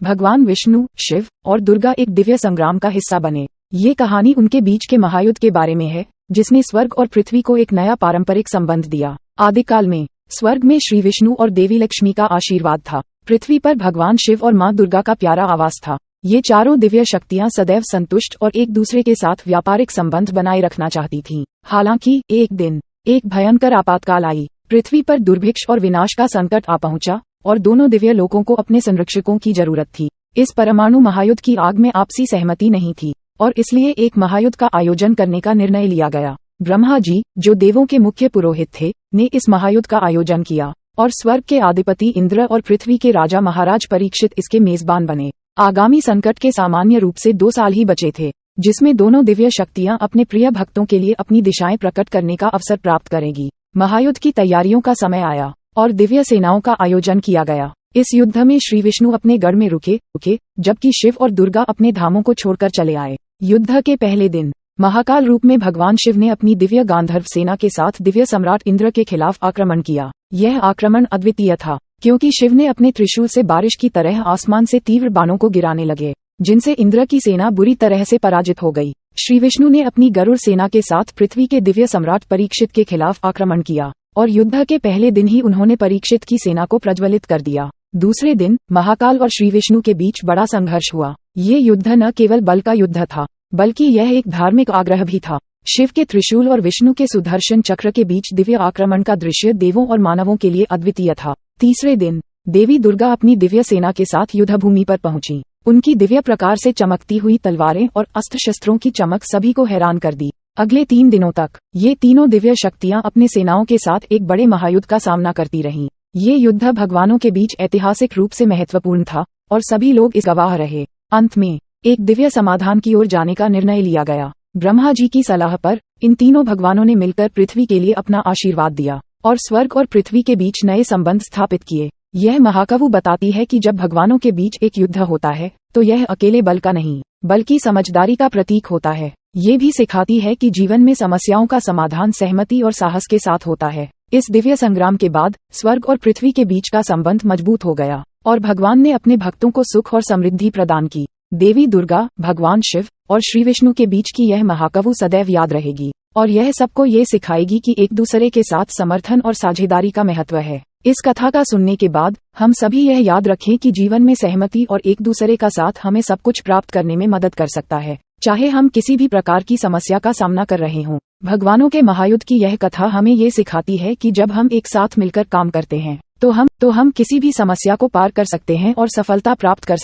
भगवान विष्णु, शिव और दुर्गा एक दिव्य संग्राम का हिस्सा बने। ये कहानी उनके बीच के महायुद्ध के बारे में है, जिसने स्वर्ग और पृथ्वी को एक नया पारंपरिक संबंध दिया। आदिकाल में स्वर्ग में श्री विष्णु और देवी लक्ष्मी का आशीर्वाद था। पृथ्वी पर भगवान शिव और माँ दुर्गा का प्यारा आवास था। ये चारों दिव्य शक्तियाँ सदैव संतुष्ट और एक दूसरे के साथ व्यापारिक संबंध बनाए रखना चाहती थीं। हालांकि एक दिन एक भयंकर आपातकाल आई। पृथ्वी पर दुर्भिक्ष और विनाश का संकट आ पहुंचा और दोनों दिव्य लोकों को अपने संरक्षकों की जरूरत थी। इस परमाणु महायुद्ध की आग में आपसी सहमति नहीं थी और इसलिए एक महायुद्ध का आयोजन करने का निर्णय लिया गया। ब्रह्मा जी, जो देवों के मुख्य पुरोहित थे, ने इस महायुद्ध का आयोजन किया और स्वर्ग के अधिपति इंद्र और पृथ्वी के राजा महाराज परीक्षित इसके मेजबान बने। आगामी संकट के सामान्य रूप से 2 साल ही बचे थे, जिसमें दोनों दिव्य शक्तियां अपने प्रिय भक्तों के लिए अपनी दिशाएं प्रकट करने का अवसर प्राप्त करेगी। महायुद्ध की तैयारियों का समय आया और दिव्य सेनाओं का आयोजन किया गया। इस युद्ध में श्री विष्णु अपने गढ़ में रुके, जबकि शिव और दुर्गा अपने धामों को छोड़कर चले आए। युद्ध के पहले दिन महाकाल रूप में भगवान शिव ने अपनी दिव्य गांधर्व सेना के साथ दिव्य सम्राट इंद्र के खिलाफ आक्रमण किया। यह आक्रमण अद्वितीय था, क्योंकि शिव ने अपने त्रिशूल से बारिश की तरह आसमान से तीव्र बाणों को गिराने लगे, जिनसे इंद्र की सेना बुरी तरह से पराजित हो गई। श्री विष्णु ने अपनी गरुड़ सेना के साथ पृथ्वी के दिव्य सम्राट परीक्षित के खिलाफ आक्रमण किया और युद्ध के पहले दिन ही उन्होंने परीक्षित की सेना को प्रज्वलित कर दिया। दूसरे दिन महाकाल और श्री विष्णु के बीच बड़ा संघर्ष हुआ। ये युद्ध न केवल बल का युद्ध था, बल्कि यह एक धार्मिक आग्रह भी था। शिव के त्रिशूल और विष्णु के सुदर्शन चक्र के बीच दिव्य आक्रमण का दृश्य देवों और मानवों के लिए अद्वितीय था। तीसरे दिन देवी दुर्गा अपनी दिव्य सेना के साथ युद्धभूमि पर पहुंची। उनकी दिव्य प्रकार से चमकती हुई तलवारें और अस्त्र शस्त्रों की चमक सभी को हैरान कर दी। अगले 3 दिनों तक ये तीनों दिव्य शक्तियां अपने सेनाओं के साथ एक बड़े महायुद्ध का सामना करती रहीं। ये युद्ध भगवानों के बीच ऐतिहासिक रूप से महत्वपूर्ण था और सभी लोग इस गवाह रहे। अंत में एक दिव्य समाधान की ओर जाने का निर्णय लिया गया। ब्रह्मा जी की सलाह पर इन तीनों भगवानों ने मिलकर पृथ्वी के लिए अपना आशीर्वाद दिया और स्वर्ग और पृथ्वी के बीच नए संबंध स्थापित किए। यह महाकाव्य बताती है कि जब भगवानों के बीच एक युद्ध होता है तो यह अकेले बल का नहीं, बल्कि समझदारी का प्रतीक होता है। ये भी सिखाती है कि जीवन में समस्याओं का समाधान सहमति और साहस के साथ होता है। इस दिव्य संग्राम के बाद स्वर्ग और पृथ्वी के बीच का संबंध मजबूत हो गया और भगवान ने अपने भक्तों को सुख और समृद्धि प्रदान की। देवी दुर्गा, भगवान शिव और श्री विष्णु के बीच की यह महाकाव्य सदैव याद रहेगी और यह सबको ये सिखाएगी कि एक दूसरे के साथ समर्थन और साझेदारी का महत्व है। इस कथा का सुनने के बाद हम सभी यह याद रखें कि जीवन में सहमति और एक दूसरे का साथ हमें सब कुछ प्राप्त करने में मदद कर सकता है, चाहे हम किसी भी प्रकार की समस्या का सामना कर रहे हों। भगवानों के महायुद्ध की यह कथा हमें ये सिखाती है कि जब हम एक साथ मिलकर काम करते हैं तो हम किसी भी समस्या को पार कर सकते हैं और सफलता प्राप्त कर सकते हैं।